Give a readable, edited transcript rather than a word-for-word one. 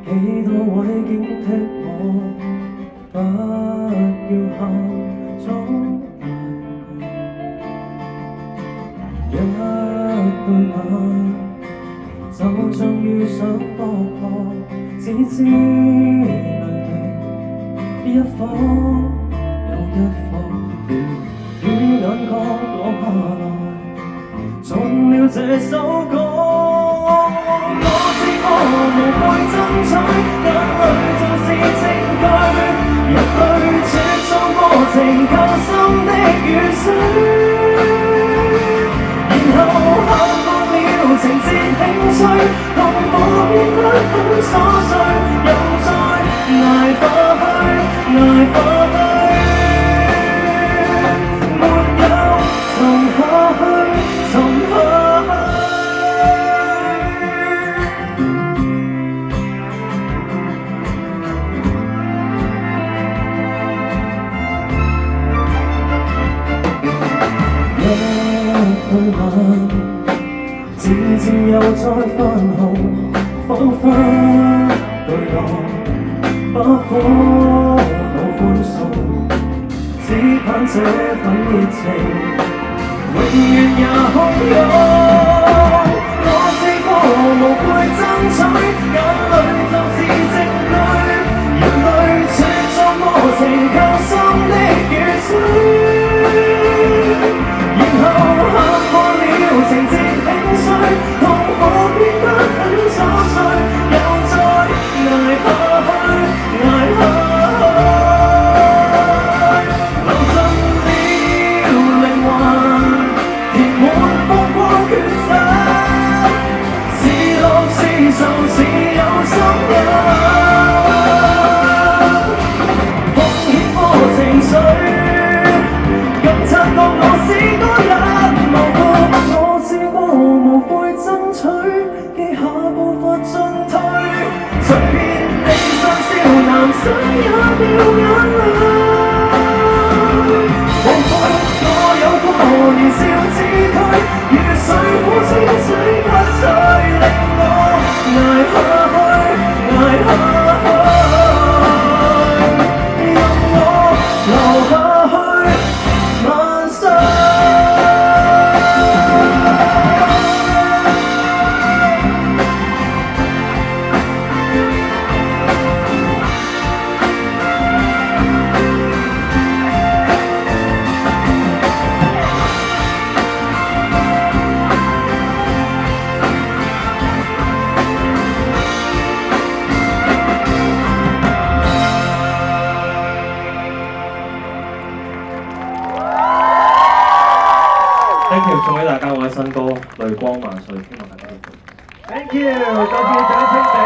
幾多位警惕我，不要喊中一對眼，就像遇上剝殼，只知淚滴一顆又一顆，於眼角落下來，盡了這首歌。我知我無悔爭取，眼淚就是證據，人類穿梭過程救生的雨水，然後看過了情節興趣，痛苦變得很瑣碎，又再捱下去，捱下去，沒有沉下去，沉下去。一對眼，漸漸又再泛紅，彷彿對浪，不可到寬鬆，只盼這份熱情永遠也洶湧。我試過無悔爭取，眼淚就是證據，人類穿梭過程救生的雨水，然後行過了情節興衰，痛苦變得很瑣碎，又再捱下去，捱下去，流盡了靈魂，填滿風光缺失，是樂是愁是有心人，風險和情緒，更察覺我是個人無辜。我試過無悔爭取，記下步伐進退，隨便地上笑，男生也掉眼淚。彷彿我有過年少之軀，如水苦千水不再令我捱下去，捱下去，任我流下去，萬歲。Thank you， 送俾大家我嘅新歌《淚光萬歲》，希望大家喜歡。Thank you，多謝掌聲。